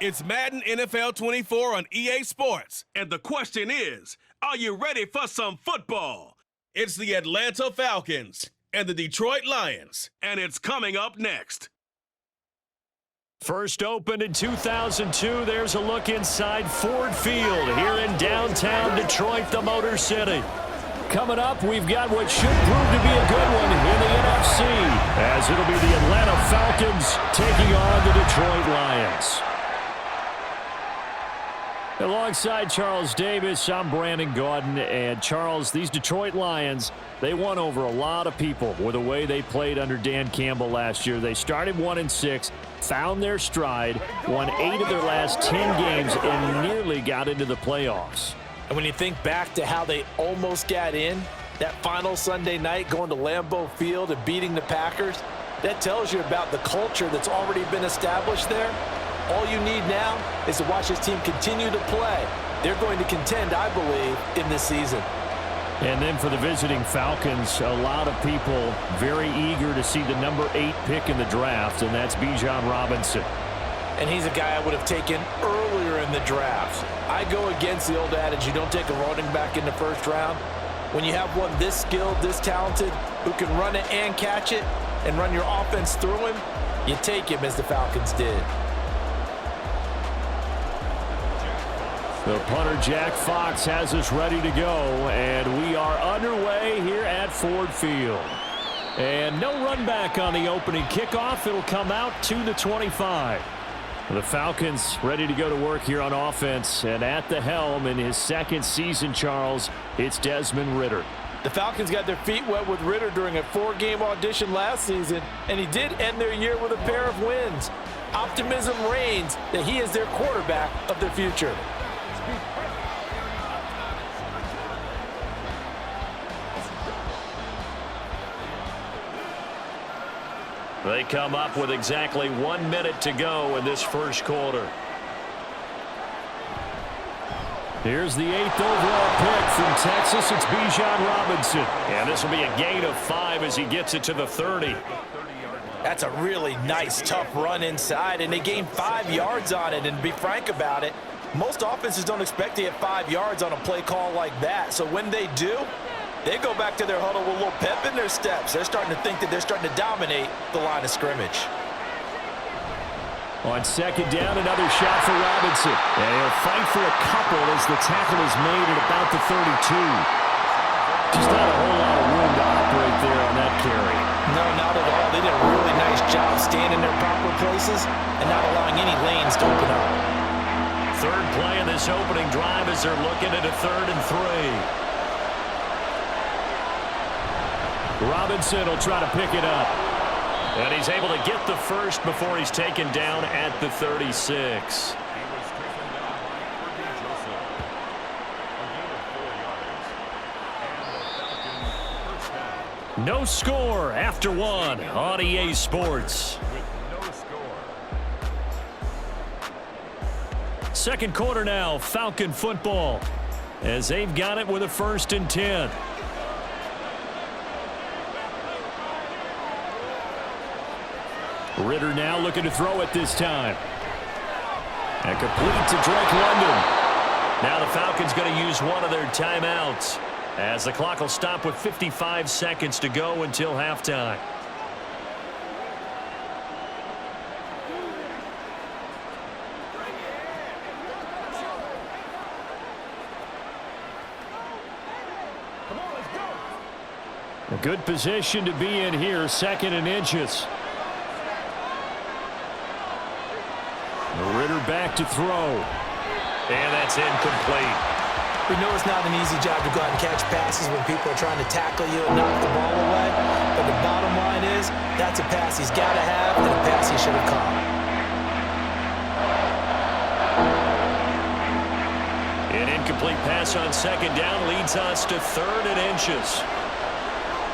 It's Madden NFL 24 on EA Sports. And the question is, are you ready for some football? It's the Atlanta Falcons and the Detroit Lions. And it's coming up next. First opened in 2002, there's a look inside Ford Field here in downtown Detroit, the Motor City. Coming up, we've got what should prove to be a good one in the NFC, as it'll be the Atlanta Falcons taking on the Detroit Lions. Alongside Charles Davis, I'm Brandon Gaudin. And Charles, these Detroit Lions, they won over a lot of people with the way they played under Dan Campbell last year. They started 1-6, found their stride, won 8 of their last 10 games, and nearly got into the playoffs. And when you think back to how they almost got in, that final Sunday night going to Lambeau Field and beating the Packers, that tells you about the culture that's already been established there. All you need now is to watch this team continue to play. They're going to contend, I believe, in this season. And then for the visiting Falcons, a lot of people very eager to see the number 8 pick in the draft, and that's Bijan Robinson. And he's a guy I would have taken earlier in the draft. I go against the old adage, you don't take a running back in the first round. When you have one this skilled, this talented, who can run it and catch it and run your offense through him, you take him as the Falcons did. The punter, Jack Fox, has us ready to go, and we are underway here at Ford Field. And no run back on the opening kickoff. It'll come out to the 25. The Falcons ready to go to work here on offense, and at the helm in his second season, Charles, it's Desmond Ridder. The Falcons got their feet wet with Ridder during a 4-game audition last season, and he did end their year with a pair of wins. Optimism reigns that he is their quarterback of the future. They come up with exactly 1 minute to go in this first quarter. Here's the 8th overall pick from Texas. It's Bijan Robinson. And this will be a gain of 5 as he gets it to the 30. That's a really nice, tough run inside, and they gained 5 yards on it. And to be frank about it, most offenses don't expect to get 5 yards on a play call like that. So when they do, they go back to their huddle with a little pep in their steps. They're starting to think that they're starting to dominate the line of scrimmage. On second down, another shot for Robinson. And he'll fight for a couple as the tackle is made at about the 32. Just not a whole lot of room to operate there on that carry. No, not at all. They did a really nice job staying in their proper places and not allowing any lanes to open up. Third play of this opening drive as they're looking at a 3rd and 3. Robinson will try to pick it up. And he's able to get the first before he's taken down at the 36. No score after 1 on EA Sports. Second quarter now, Falcon football, as they've got it with a 1st and 10. Ridder now looking to throw it this time. And complete to Drake London. Now the Falcons going to use one of their timeouts, as the clock will stop with 55 seconds to go until halftime. A good position to be in here, 2nd and inches. Ridder back to throw. And that's incomplete. We know it's not an easy job to go out and catch passes when people are trying to tackle you and knock the ball away. But the bottom line is, that's a pass he's got to have and a pass he should have caught. An incomplete pass on 2nd down leads us to 3rd and inches.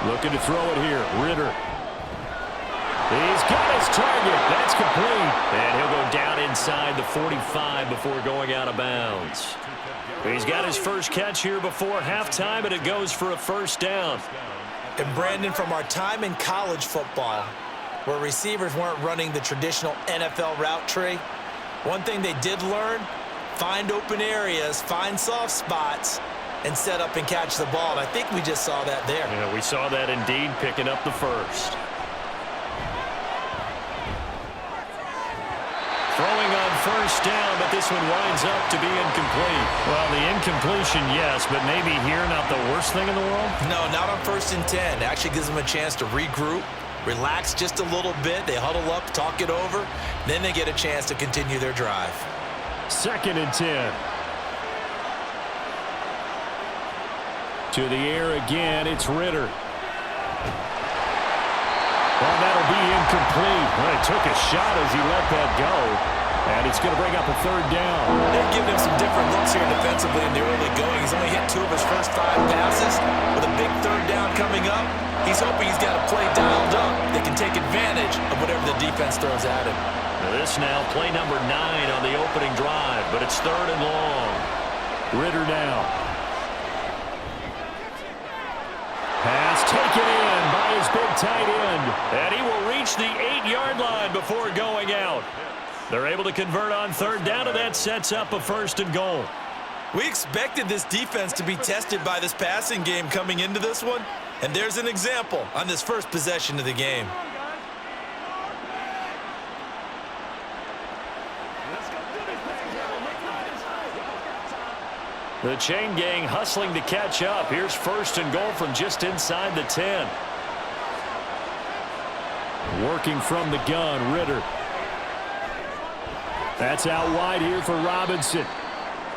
Looking to throw it here. Ridder. He's got his target. That's complete. And he'll go down inside the 45 before going out of bounds. He's got his first catch here before halftime, and it goes for a 1st down. And Brandon, from our time in college football, where receivers weren't running the traditional NFL route tree, One thing they did learn, find open areas, find soft spots, and set up and catch the ball. And I think we just saw that there. Yeah, we saw that indeed, picking up the first. Throwing on first down, but this one winds up to be incomplete. Well, the incompletion, yes, but maybe here not the worst thing in the world? No, not on 1st and 10. It actually gives them a chance to regroup, relax just a little bit. They huddle up, talk it over. Then they get a chance to continue their drive. 2nd and 10. To the air again, it's Ritter. Well, that'll be incomplete. Well, he took a shot as he let that go. And it's going to bring up a 3rd down. They're giving him some different looks here defensively in the early going. He's only hit 2 of his first 5 passes. With a big 3rd down coming up, he's hoping he's got a play dialed up that can take advantage of whatever the defense throws at him. Now this now, play number 9 on the opening drive, but it's 3rd and long. Ritter now. Pass taken in by his big tight end. And he will reach the 8-yard line before going out. They're able to convert on 3rd down, and that sets up a 1st and goal. We expected this defense to be tested by this passing game coming into this one. And there's an example on this first possession of the game. The chain gang hustling to catch up. Here's 1st and goal from just inside the 10. Working from the gun, Ritter. That's out wide here for Robinson.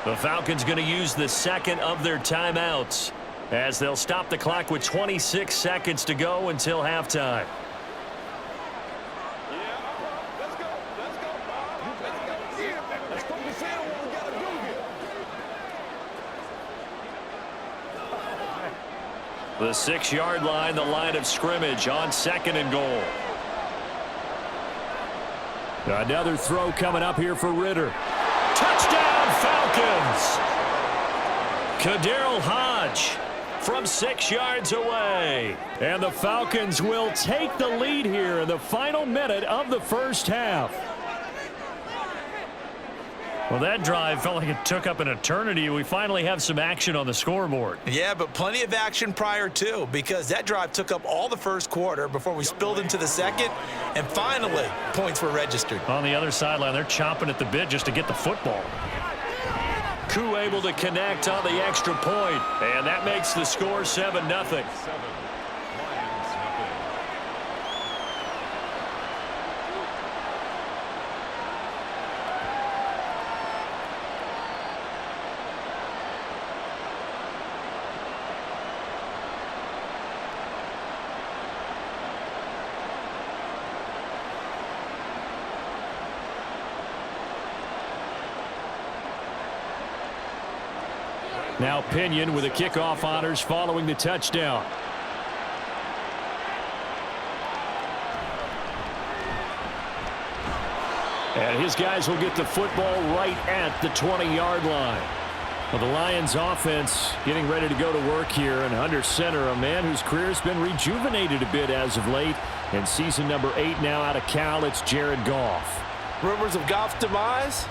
The Falcons going to use the 2nd of their timeouts as they'll stop the clock with 26 seconds to go until halftime. The 6-yard line, the line of scrimmage on 2nd and goal. Another throw coming up here for Ritter. Touchdown, Falcons! Kaderl Hodge from 6 yards away. And the Falcons will take the lead here in the final minute of the first half. Well, that drive felt like it took up an eternity. We finally have some action on the scoreboard. Yeah, but plenty of action prior to, because that drive took up all the first quarter before we spilled into the second, and finally, points were registered. On the other sideline, they're chomping at the bit just to get the football. Koo able to connect on the extra point, and that makes the score 7-0. Now Pinion with the kickoff honors following the touchdown. And his guys will get the football right at the 20-yard line. Well, the Lions offense getting ready to go to work here, and under center, a man whose career has been rejuvenated a bit as of late. In season number 8 now out of Cal, it's Jared Goff. Rumors of Goff's demise?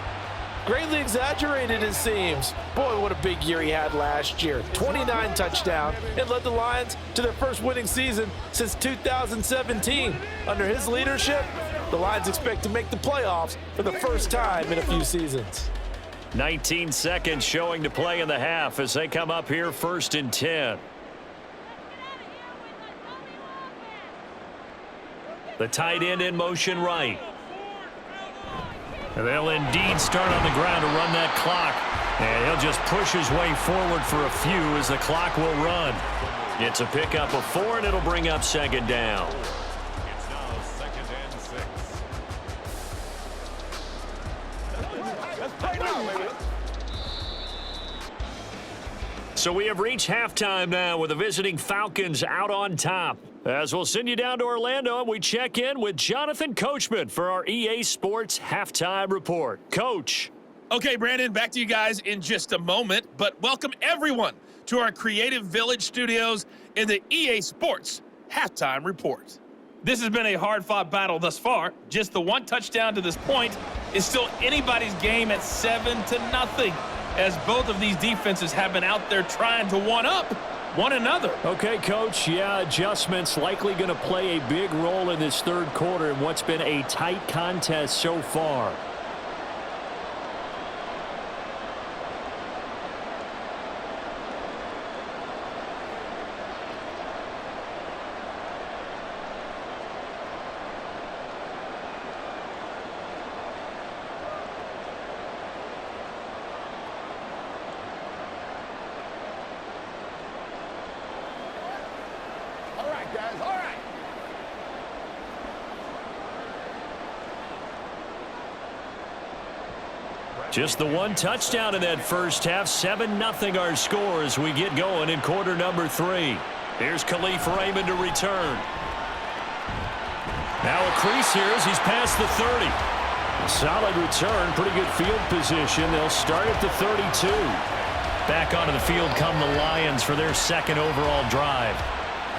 Greatly exaggerated, it seems. Boy, what a big year he had last year. 29 touchdowns and led the Lions to their first winning season since 2017. Under his leadership, the Lions expect to make the playoffs for the first time in a few seasons. 19 seconds showing to play in the half as they come up here 1st and 10. The tight end in motion right. And they'll indeed start on the ground to run that clock. And he'll just push his way forward for a few as the clock will run. It's a pickup of 4, and it'll bring up 2nd down. It's now 2nd and 6. So we have reached halftime now with the visiting Falcons out on top. As we'll send you down to Orlando, and we check in with Jonathan Coachman for our EA Sports Halftime Report. Coach. Okay, Brandon, back to you guys in just a moment, but welcome everyone to our Creative Village studios in the EA Sports Halftime Report. This has been a hard-fought battle thus far. Just the one touchdown to this point is still anybody's game at 7-0, as both of these defenses have been out there trying to one-up one another. Okay, Coach, yeah, adjustments likely going to play a big role in this third quarter in what's been a tight contest so far. Just the one touchdown in that first half. 7-0 our score as we get going in quarter number 3. Here's Khalif Raymond to return. Now a crease here as he's past the 30. Solid return, pretty good field position. They'll start at the 32. Back onto the field come the Lions for their second overall drive.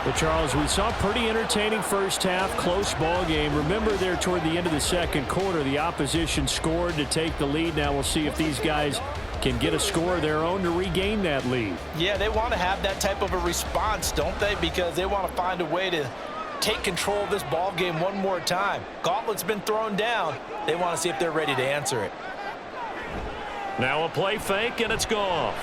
But, Charles, we saw a pretty entertaining first half, close ball game. Remember there toward the end of the second quarter, the opposition scored to take the lead. Now we'll see if these guys can get a score of their own to regain that lead. Yeah, they want to have that type of a response, don't they? Because they want to find a way to take control of this ball game one more time. Gauntlet's been thrown down. They want to see if they're ready to answer it. Now a play fake, and it's gone.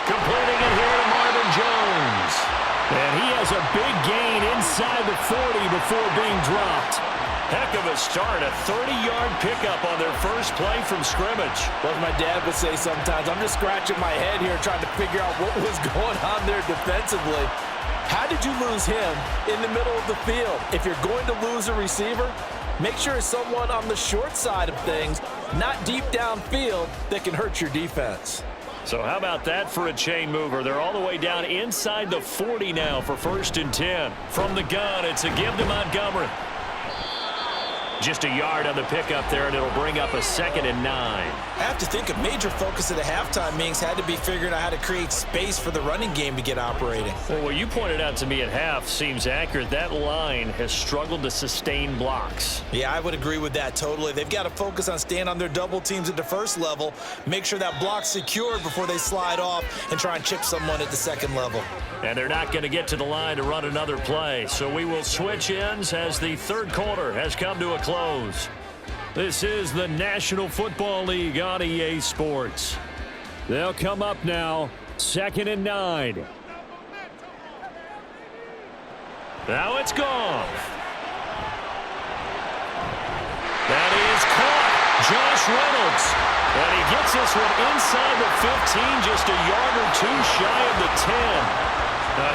Completing it here to Marvin Jones. And he has a big gain inside the 40 before being dropped. Heck of a start, a 30-yard pickup on their first play from scrimmage. Well, as my dad would say sometimes, I'm just scratching my head here trying to figure out what was going on there defensively. How did you lose him in the middle of the field? If you're going to lose a receiver, make sure it's someone on the short side of things, not deep downfield, that can hurt your defense. So how about that for a chain mover? They're all the way down inside the 40 now for 1st and 10. From the gun, it's a give to Montgomery. Just a yard on the pickup there, and it'll bring up a 2nd and 9. I have to think a major focus at the halftime meetings had to be figuring out how to create space for the running game to get operating. Well, what you pointed out to me at half seems accurate. That line has struggled to sustain blocks. Yeah, I would agree with that totally. They've got to focus on staying on their double teams at the first level, make sure that block's secured before they slide off and try and chip someone at the second level. And they're not going to get to the line to run another play. So we will switch ends as the third quarter has come to a close. This is the National Football League on EA Sports. They'll come up now, 2nd and 9. Now it's gone. That is caught. Josh Reynolds. And he gets this one inside the 15, just a yard or two shy of the 10.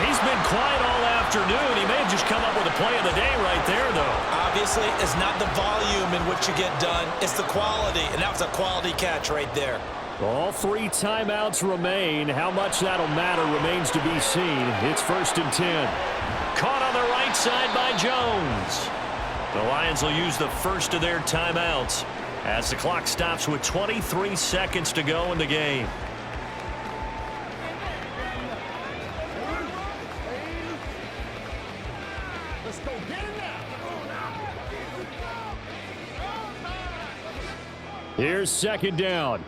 He's been quiet all afternoon. He may have just come up with a play of the day right there, though. Obviously, it's not the volume in which you get done. It's the quality, and that was a quality catch right there. All 3 timeouts remain. How much that'll matter remains to be seen. It's 1st and 10. Caught on the right side by Jones. The Lions will use the first of their timeouts as the clock stops with 23 seconds to go in the game. Here's 2nd down.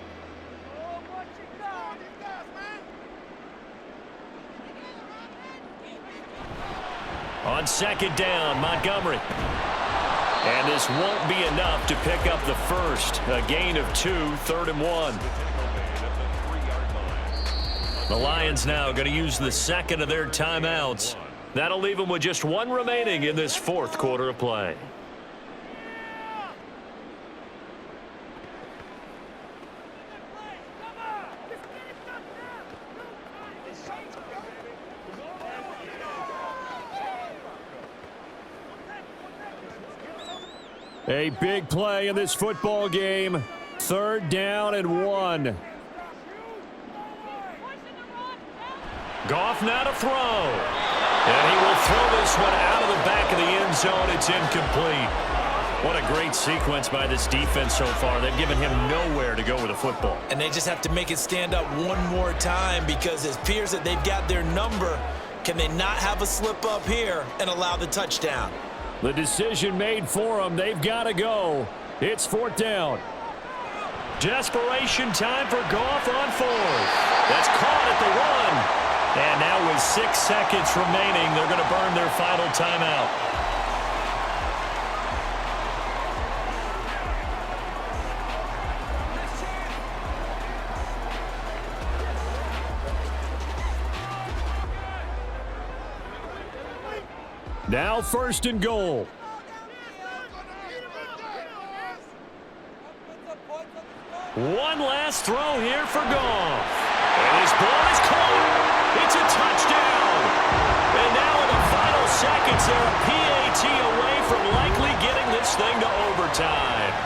On 2nd down, Montgomery. And this won't be enough to pick up the first. A gain of 2, 3rd and 1. The Lions now going to use the second of their timeouts. That'll leave them with just 1 remaining in this 4th quarter of play. A big play in this football game. 3rd down and 1. Goff now to throw. And he will throw this one out of the back of the end zone. It's incomplete. What a great sequence by this defense so far. They've given him nowhere to go with the football. And they just have to make it stand up one more time because it appears that they've got their number Can they not have a slip up here and allow the touchdown? The decision made for them. They've got to go. It's 4th down. Desperation time for Goff on 4th. That's caught at the 1. And now with 6 seconds remaining, they're going to burn their final timeout. Now 1st and goal. One last throw here for Goff. And his ball is caught. It's a touchdown. And now in the final seconds, they're a PAT away from likely getting this thing to overtime.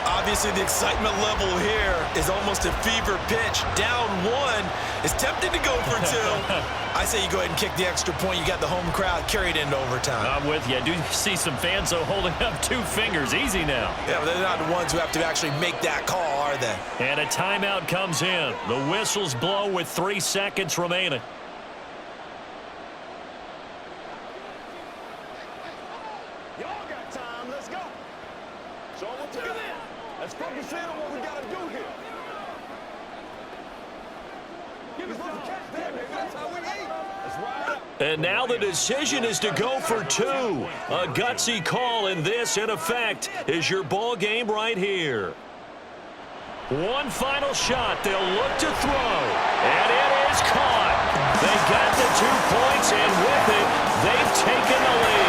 Obviously, the excitement level here is almost a fever pitch. Down 1 is tempted to go for 2. I say you go ahead and kick the extra point. You got the home crowd carried into overtime. I'm with you. I do see some fans, though, holding up 2 fingers. Easy now. Yeah, but they're not the ones who have to actually make that call, are they? And a timeout comes in. The whistles blow with 3 seconds remaining. Y'all got time. Let's go. So we'll take it. Let's focus in on what we got to do here. Give us the catch there, baby. That's how we eat. Let's ride up. And now the decision is to go for 2. A gutsy call, and this, in effect, is your ball game right here. One final shot. They'll look to throw. And it is caught. They got the 2 points, and with it, they've taken the lead.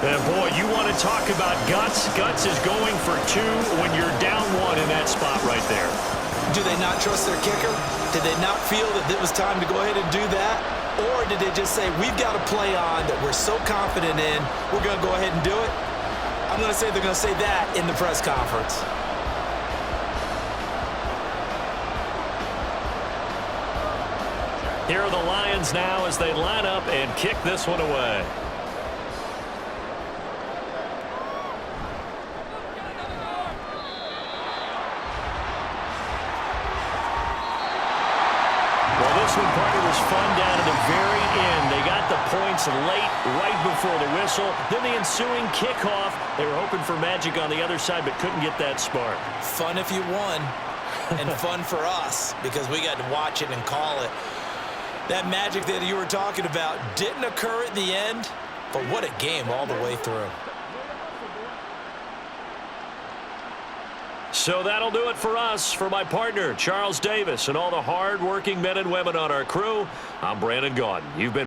And boy, you want to talk about guts. Guts is going for 2 when you're down 1 in that spot right there. Do they not trust their kicker? Did they not feel that it was time to go ahead and do that? Or did they just say, we've got a play on that we're so confident in, we're going to go ahead and do it? I'm going to say they're going to say that in the press conference. Here are the Lions now as they line up and kick this one away. This one, partner, was fun down to the very end. They got the points late, right before the whistle. Then the ensuing kickoff. They were hoping for magic on the other side, but couldn't get that spark. Fun if you won, and fun for us because we got to watch it and call it. That magic that you were talking about didn't occur at the end, but what a game all the way through. So that'll do it for us. For my partner, Charles Davis, and all the hard-working men and women on our crew, I'm Brandon Gaudin. You've been